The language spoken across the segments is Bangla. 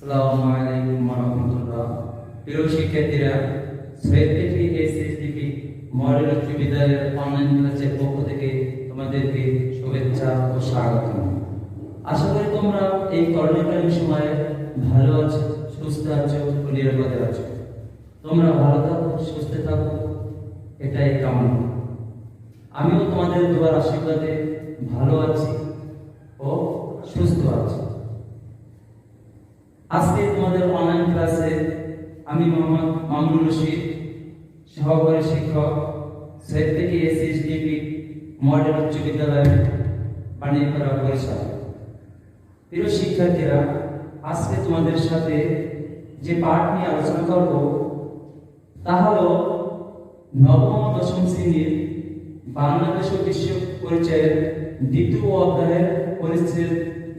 আসসালামু আলাইকুম ওয়া রাহমাতুল্লাহ। প্রিয় শিক্ষার্থীরা, সৈয়দপুর এসএসডিপি মডেল উচ্চ বিদ্যালয়ের অনলাইন ক্লাসের পক্ষ থেকে তোমাদেরকে শুভেচ্ছা ও স্বাগত। আশা করি তোমরা এই করোনাকালীন সময়ে ভালো আছো, সুস্থ আছো ও নিরাপদে আছো। তোমরা ভালো থাকো, সুস্থ থাকো, এটাই কামনা। আমিও তোমাদের দোয়ার আশীর্বাদে ভালো আছি ও সুস্থ আছি। আজকে তোমাদের অনলাইন ক্লাসে আমি মোহাম্মদ মামুনুর রশিদ, সহকারী শিক্ষক, সৈয়দপুর এসএসডিপি মডেল উচ্চ বিদ্যালয়, বাণিজ্যপাড়া, বরিশাল। প্রিয় শিক্ষার্থীরা, আজকে তোমাদের সাথে যে পাঠ নিয়ে আলোচনা করব তা হলো নবম ও দশম শ্রেণীর বাংলাদেশ ও বিশ্ব পরিচয়ের দ্বিতীয় অধ্যায়ের পরিচ্ছেদ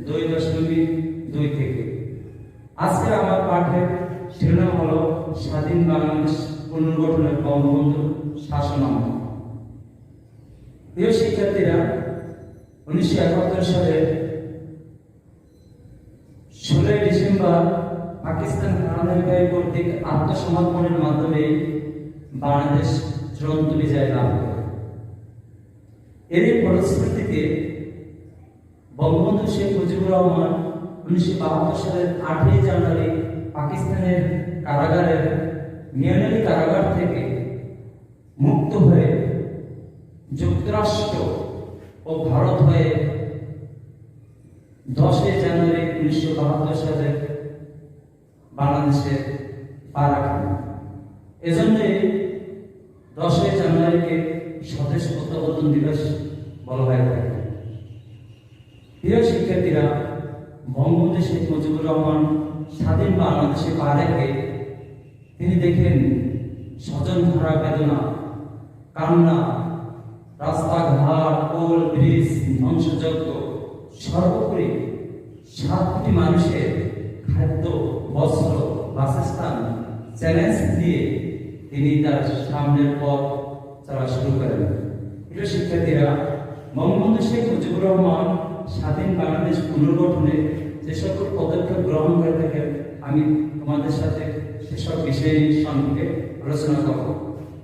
2.2 থেকে। আজকে আমার পাঠের শিরোনাম হলো স্বাধীন বাংলাদেশ পুনর্গঠনের বঙ্গবন্ধু শাসনামল। প্রিয় শিক্ষার্থীরা, 1971 সালে 16 ডিসেম্বর পাকিস্তান হানাদারবাহিনী কর্তৃক আত্মসমর্পণের মাধ্যমে বাংলাদেশ চূড়ান্ত বিজয় লাভ করে। এরই ফলশ্রুতিতে বঙ্গবন্ধু শেখ মুজিবুর রহমান 1972 সালের 8 জানুয়ারি পাকিস্তানের কারাগারের মিয়ানমারি কারাগার থেকে মুক্ত হয়ে যুক্তরাষ্ট্র ও ভারত হয়ে 10 জানুয়ারি 1972 সালে বাংলাদেশে পা রাখেন। এজন্য 10 জানুয়ারিকে স্বদেশ প্রত্যাবর্তন দিবস বলা হয়ে থাকে। প্রিয় শিক্ষার্থীরা, বঙ্গবন্ধু শেখ মুজিবুর রহমান স্বাধীন বাংলাদেশে পা রেখে তিনি দেখেন স্বজন হারা বেদনা, কান্না, রাস্তাঘাট, পোল, ব্রিজ ধ্বংসযজ্ঞ, সর্বোপরি 7 কোটি মানুষের খাদ্য, বস্ত্র, বাসস্থান চ্যালেঞ্জ দিয়ে তিনি তার সামনের পথ চলা শুরু করেন। প্রিয় শিক্ষার্থীরা, বঙ্গবন্ধু শেখ মুজিবুর রহমান স্বাধীন বাংলাদেশ পুনর্গঠনে যে সকল পদক্ষেপ গ্রহণ করে থাকেন, আমি তোমাদের সাথে সেসব বিষয় সম্পর্কে আলোচনা করব।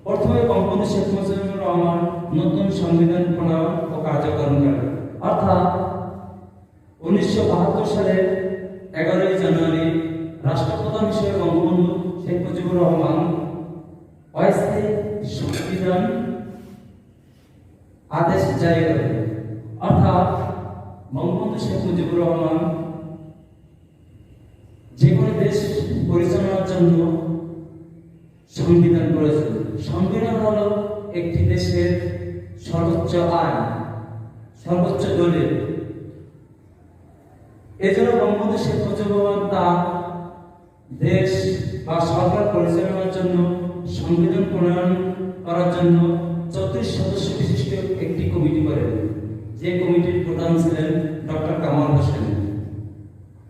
প্রথমে বঙ্গবন্ধু শেখ মুজিবুর রহমান নতুন সংবিধান প্রণয়ন ও কার্যকরণ করেন, অর্থাৎ 1972 সালের 11 জানুয়ারি রাষ্ট্রপ্রধান হিসেবে বঙ্গবন্ধু শেখ মুজিবুর রহমান অস্থায়ী সংবিধান আদেশ জারি করেন। অর্থাৎ বঙ্গবন্ধু শেখ মুজিবুর রহমান যে কোনো দেশ পরিচালনার জন্য সংবিধান প্রয়োজন। সংবিধান হলো একটি দেশের সর্বোচ্চ আইন, সর্বোচ্চ দলিল। এজন্য বঙ্গবন্ধু শেখ মুজিবুর রহমান তার দেশ বা সরকার পরিচালনার জন্য সংবিধান প্রণয়ন করার জন্য 34 সদস্য বিশিষ্ট একটি কমিটি করেন, যে কমিটির প্রধান ছিলেন ডক্টর কামাল হোসেন।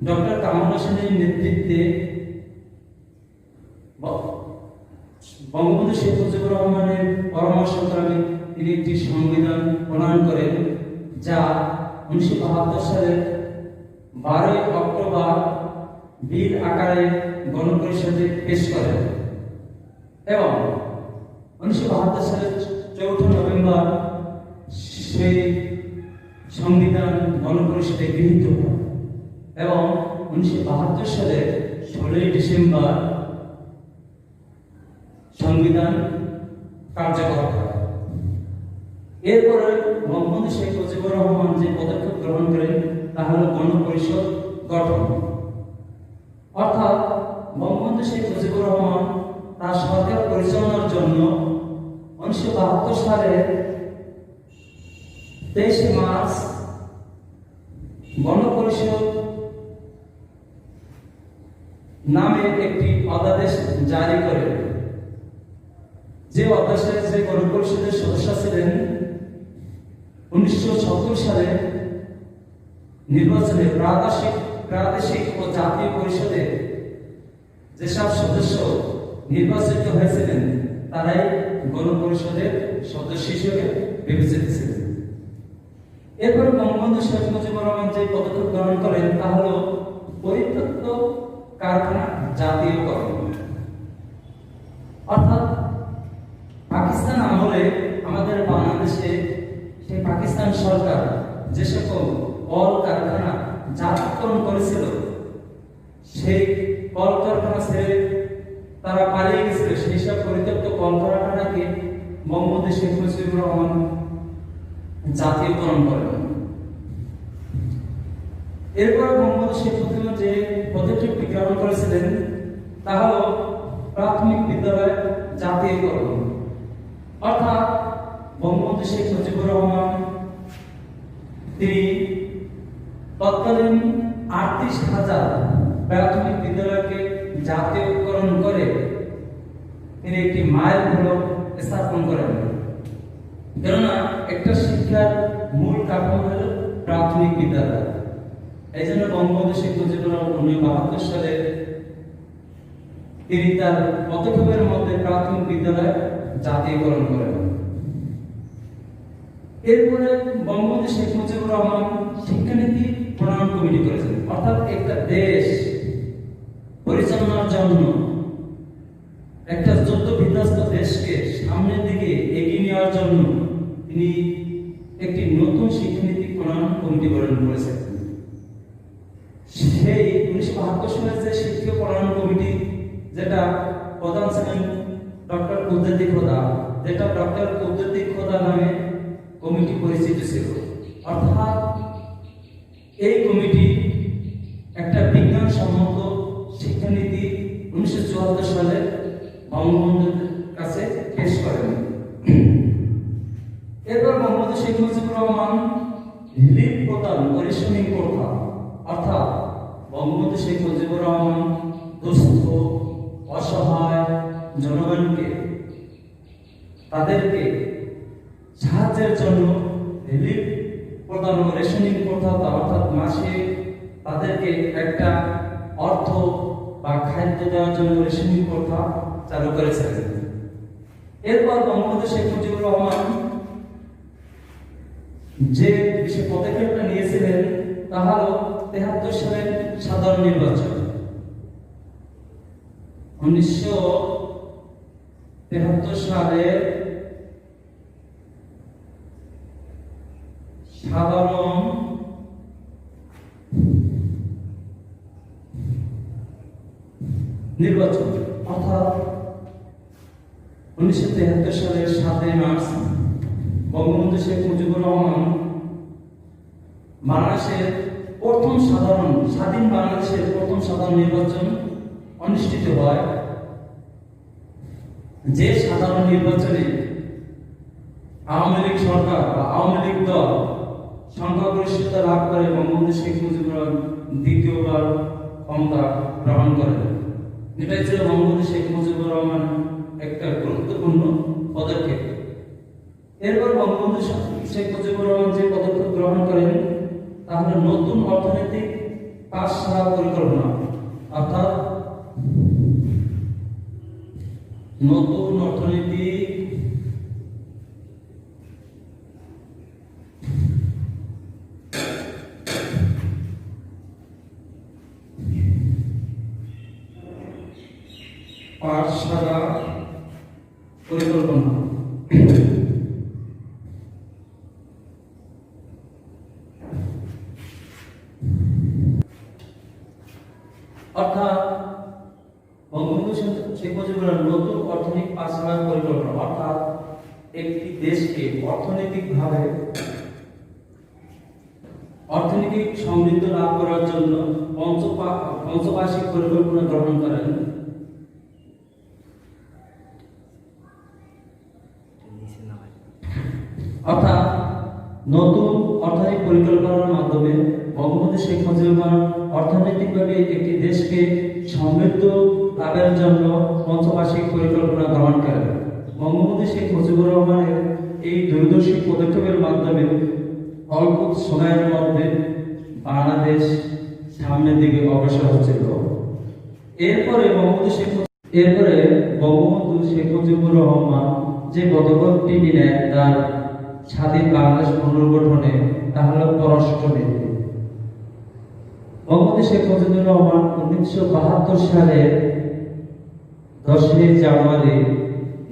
ডক্টর কামাল হোসেনের নেতৃত্বে বঙ্গবন্ধু শেখ মুজিবুর রহমানের পরামর্শক্রমে তিনি একটি সংবিধান প্রণয়ন করেন, যা 1972 সালের 12 অক্টোবর বিল আকারে গণপরিষদে পেশ করেন এবং 1972 সালের 4 নভেম্বর সেই সংবিধান গণপরিষদে গৃহীত হয় এবং 1972 সালের 16 ডিসেম্বর সংবিধান কার্যকর হয়। এরপরে বঙ্গবন্ধু শেখ মুজিবুর রহমান যে পদক্ষেপ গ্রহণ করেন তা হল গণপরিষদ গঠন। অর্থাৎ বঙ্গবন্ধু শেখ মুজিবুর রহমান তার সরকার পরিচালনার জন্য 1972 সালের 23 মার্চ গণপরিষদ নামে একটি অধ্যাদেশ জারি করেন, যে অধ্যাদেশে যে গণপরিষদের সদস্য ছিলেন 1970 সালে নির্বাচনে প্রাদেশিক ও জাতীয় পরিষদের যেসব সদস্য নির্বাচিত হয়েছিলেন তারাই গণপরিষদের সদস্য হিসেবে বিবেচিত ছিলেন। এরপর বঙ্গবন্ধু শেখ মুজিবুর রহমান যে পদক্ষেপ গ্রহণ করেন তা হল পরিত্যক্ত জাতীয়করণ। অর্থাৎ পাকিস্তান আমলে আমাদের বাংলাদেশে সেই পাকিস্তান সরকার যে সকল কল কারখানা জাতীয়করণ করেছিল, সেই কল কারখানা ছেড়ে তারা পালিয়ে গেছিল, সেই সব পরিত্যক্ত কল কারখানাকে বঙ্গবন্ধু শেখ মুজিবুর রহমান জাতীয়করণ করেন। এরপর বঙ্গবন্ধু শেখ মুজিবুর যে পদক্ষেপটি গ্রহণ করেছিলেন তা হল প্রাথমিক বিদ্যালয় জাতীয়করণ। অর্থাৎ বঙ্গবন্ধু শেখ মুজিবুর রহমান তিনি তৎকালীন 38,000 প্রাথমিক বিদ্যালয়কে জাতীয়করণ করে তিনি একটি মাইল ফলক স্থাপন করেন। কেননা একটা শিক্ষার মূল কাঠামো হল প্রাথমিক বিদ্যালয়। এই জন্য বঙ্গবন্ধু শেখ মুজিবুর রহমান 1972 সালে তিনি তার পদক্ষেপের মধ্যে প্রাথমিক বিদ্যালয় জাতীয়করণ করেন। এরপরে বঙ্গবন্ধু শেখ মুজিবুর রহমান শিক্ষানীতি প্রণয়ন কমিটি করেছেন। অর্থাৎ একটা দেশ পরিচালনার জন্য, একটা যুদ্ধ বিধ্বস্ত দেশকে সামনের দিকে এগিয়ে নেওয়ার জন্য তিনি একটি নতুন শিক্ষানীতি প্রণয়ন কমিটি গঠন করেছেন। সেই 1972 সালের যে শিক্ষা প্রণয়ন কমিটি, যেটা প্রধান ছিলেন ডক্টর কুদ্দুস খোদা, যেটা ডক্টর কুদ্দুস খোদা নামে কমিটি পরিচিত ছিল। অর্থাৎ এই কমিটি একটা বিজ্ঞানসম্মত শিক্ষানীতি 1974 সালে বঙ্গবন্ধুর কাছে পেশ করেন। এরপর বঙ্গবন্ধু শেখ মুজিবুর রহমান লিভ প্রদান ও রেশনিং প্রথা, অর্থাৎ বঙ্গবন্ধু শেখ মুজিবুর রহমান দুস্থ অসহায় জনগণকে তাদেরকে সাহায্যের জন্য রিলিফ প্রদান ও রেশনিং প্রথা, অর্থাৎ মাসে তাদেরকে একটা অর্থ বা খাদ্য দেওয়ার জন্য রেশনিং প্রথা চালু করেছিলেন। এরপর বঙ্গবন্ধু শেখ মুজিবুর রহমান যে বিশেষ পদক্ষেপটা নিয়েছিলেন তা হল 73 সালের সাধারণ নির্বাচন। 1973 সালের সাধারণ নির্বাচন, অর্থাৎ 1973 সালের 7 মার্চ বঙ্গবন্ধু শেখ মুজিবুর রহমান বাংলাদেশের প্রথম স্বাধীন বাংলাদেশের প্রথম সাধারণ নির্বাচন অনুষ্ঠিত হয়। যে সাধারণ নির্বাচনে আওয়ামী লীগ সরকার বা আওয়ামী লীগ দল সংখ্যাগরিষ্ঠতা লাভ করে বঙ্গবন্ধু শেখ মুজিবুর রহমান দ্বিতীয়বার ক্ষমতা গ্রহণ করেন। এটাই ছিল বঙ্গবন্ধু শেখ মুজিবুর রহমান একটা গুরুত্বপূর্ণ পদক্ষেপ। এরপর বঙ্গবন্ধু শেখ মুজিবুর রহমান যে পদক্ষেপ গ্রহণ করেন তা হল নতুন অর্থনৈতিক পাঠশালা পরিকল্পনা, অর্থাৎ নতুন অর্থনৈতিক পাঠশালা পরিকল্পনা। অর্থাৎ বঙ্গবন্ধু শেখ মুজিবুর রহমান নতুন অর্থনৈতিক পাঠশালা পরিকল্পনা, অর্থাৎ একটি দেশকে অর্থনৈতিকভাবে অর্থনৈতিক সমৃদ্ধ লাভ করার জন্য পঞ্চবার্ষিক পরিকল্পনা গ্রহণ করেন। অর্থাৎ নতুন অর্থনৈতিক পরিকল্পনার মাধ্যমে বঙ্গবন্ধু শেখ মুজিবুর রহমান অর্থনৈতিকভাবে একটি দেশকে সমৃদ্ধ লাভের জন্য পঞ্চবার্ষিক পরিকল্পনা গ্রহণ করেন। বঙ্গবন্ধু শেখ মুজিবুর রহমানের এই দূরদর্শী পদক্ষেপের মাধ্যমে অল্প সময়ের মধ্যে বাংলাদেশ সামনের দিকে অগ্রসর হচ্ছিল। এরপরে বঙ্গবন্ধু শেখ মুজিবুর রহমান যে পদক্ষেপটি নিলেন তার স্বাধীন বাংলাদেশ পুনর্গঠনে, তা হল পররাষ্ট্র নীতি। বঙ্গবন্ধু শেখ মুজিবুর রহমান 1972 সালের 10ই জানুয়ারি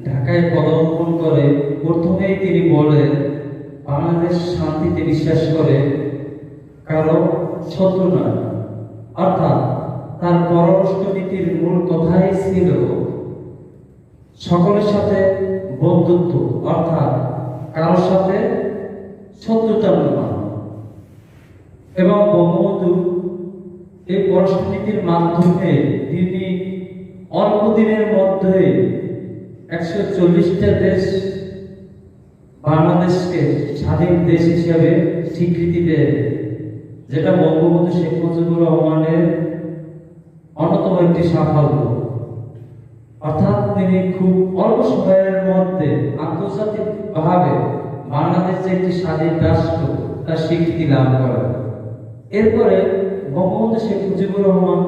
ঢাকায় পদার্পণ করে প্রথমেই তিনি বলেন, বাংলাদেশ শান্তিতে বিশ্বাস করে, কারো শত্রু নয়। অর্থাৎ তার পররাষ্ট্রনীতির মূল কথাই ছিল সকলের সাথে বন্ধুত্ব, অর্থাৎ কারোর সাথে শত্রুতা নয়। এবং বঙ্গবন্ধু এই পররাষ্ট্রনীতির মাধ্যমে তিনি অল্প দিনের মধ্যে 140টা দেশ বাংলাদেশকে স্বাধীন দেশ হিসাবে স্বীকৃতি দেয়, যেটা বঙ্গবন্ধু শেখ মুজিবুর রহমানের অন্যতম একটি সাফল্য। অর্থাৎ তিনি খুব অল্প সময়ের মধ্যে আন্তর্জাতিকভাবে বাংলাদেশ যে একটি স্বাধীন রাষ্ট্র তার স্বীকৃতি লাভ করেন। এরপরে বঙ্গবন্ধু শেখ মুজিবুর রহমান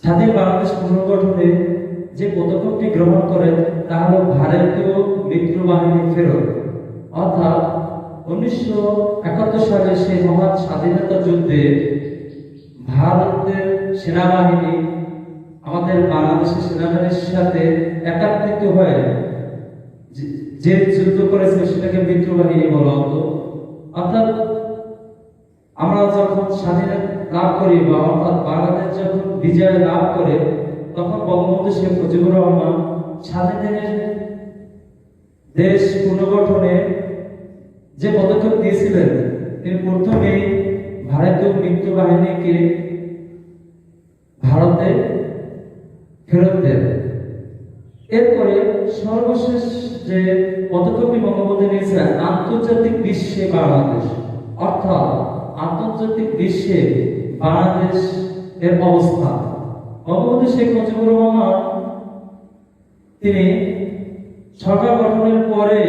স্বাধীন বাংলাদেশ পুনর্গঠনে যে পদক্ষেপটি গ্রহণ করেন তা হল ভারতীয় মিত্র বাহিনী ফেরত। অর্থাৎ 1971 সালে সেই মহান স্বাধীনতা যুদ্ধে ভারতের সেনাবাহিনী আমাদের বাংলাদেশের সেনাবাহিনীর সাথে একাত্রিত হয়ে যে যুদ্ধ করেছে সেটাকে মিত্র বাহিনী বলা হতো। অর্থাৎ আমরা যখন স্বাধীনতা লাভ করি বা অর্থাৎ বাংলাদেশ যখন বিজয় লাভ করে, তখন বঙ্গবন্ধু শেখ মুজিবুর রহমান স্বাধীন দেশ পুনর্গঠনে যে পদক্ষেপ দিয়েছিলেন, তিনি প্রথমেই ভারতীয় মিত্র বাহিনীকে ভারতে ফেরত দেন। এরপরে সর্বশেষ যে পদক্ষেপটি বঙ্গবন্ধু নিয়েছিলেন, আন্তর্জাতিক বিশ্বে বাংলাদেশ, অর্থাৎ আন্তর্জাতিক বিশ্বে বাংলাদেশ এর অবস্থা। বঙ্গবন্ধু শেখ মুজিবুর রহমান তিনি সরকার গঠনের পরে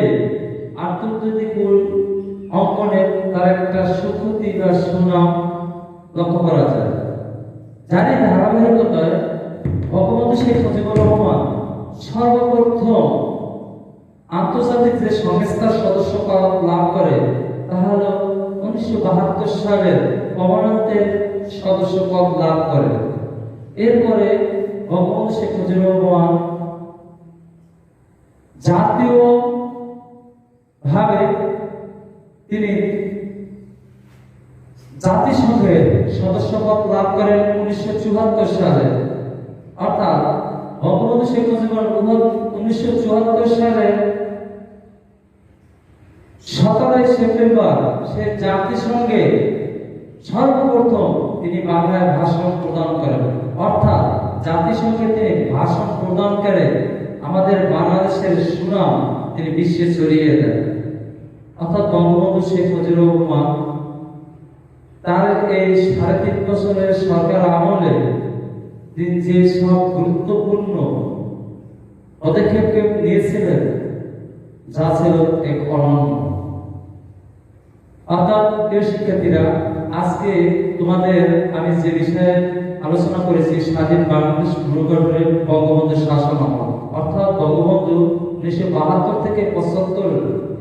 আন্তর্জাতিক অঙ্গনে তার একটা সুখ্যাতি বা সুনাম লক্ষ্য করা যায়। যার ধারাবাহিকতায় বঙ্গবন্ধু শেখ মুজিবুর রহমান সর্বপ্রথম আন্তর্জাতিক যে সংস্থার সদস্যপদ লাভ করে তা হল 1972 সালের কমনওয়েলথের সদস্যপদ লাভ করে। এরপরে বঙ্গবন্ধু শেখ মুজিবুর রহমান জাতীয় ভাবে তিনি জাতিসংঘের সদস্যপদ লাভ করেন 1974 সালে। অর্থাৎ বঙ্গবন্ধু শেখ মুজিবুর রহমান 1974 সালে 17 সেপ্টেম্বর সে জাতিসংঘে সর্বপ্রথম তিনি বাংলায় ভাষণ প্রদান করেন। অর্থাৎ জাতিসংঘে তিনি ভাষণ প্রদান করে আমাদের বাংলাদেশের সুনাম তিনি বিশ্বে ছড়িয়ে দেন। অর্থাৎ বঙ্গবন্ধু শেখ মুজিবুর রহমান তার এই 3.5 বছরের সরকার আমলে তিনি যে সব গুরুত্বপূর্ণ পদক্ষেপ নিয়েছিলেন যা ছিল এক অনন্য। অর্থাৎ প্রিয় শিক্ষার্থীরা, আজকে তোমাদের আমি যে বিষয়ে আলোচনা করেছি স্বাধীন বাংলাদেশ পুনর্গঠনের বঙ্গবন্ধু শাসন আমল, অর্থাৎ বঙ্গবন্ধু 1972 থেকে 75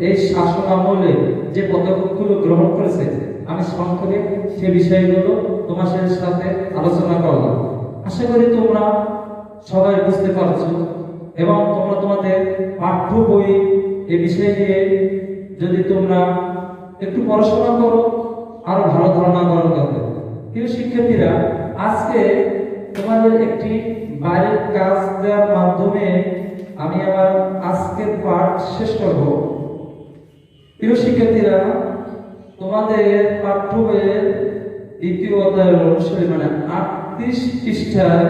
এই শাসন আমলে যে পদক্ষেপগুলো গ্রহণ করেছে, আমি সংক্ষেপে সে বিষয়গুলো তোমাদের সাথে আলোচনা করলাম। আশা করি তোমরা সবাই বুঝতে পারছো এবং তোমরা তোমাদের পাঠ্য বই এই বিষয় নিয়ে যদি তোমরা একটু পড়াশোনা করো আরো ভালো ধারণা গ্রহণ করবে। প্রিয় শিক্ষার্থীরা, আজকে তোমাদের একটি বাড়ির কাজ দেওয়ার মাধ্যমে আমি আমার আজকের পাঠ শেষ করব। প্রিয় শিক্ষার্থীরা, তোমাদের পাঠ্য বইয়ের দ্বিতীয় অধ্যায়ের অনুসারে 38 পৃষ্ঠায়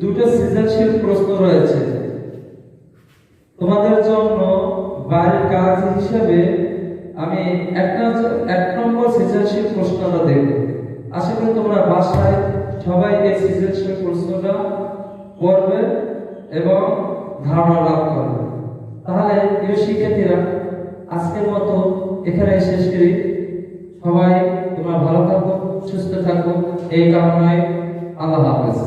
দুটো সৃজনশীল প্রশ্ন রয়েছে। তোমাদের জন্য বাড়ির কাজ হিসেবে আমি এক নম্বর সৃজনশীল প্রশ্নটা দেব। আশা করি তোমরা বাসায় সবাই এই সৃজনশীল প্রশ্নটা পড়বে এবং ধারণা লাভ করবে। তাহলে প্রিয় শিক্ষার্থীরা, আজকের মতো এখানে শেষ করি। সবাই তোমরা ভালো থাকো, সুস্থ থাকো, এই কামনায় আল্লাহ হাফেজ।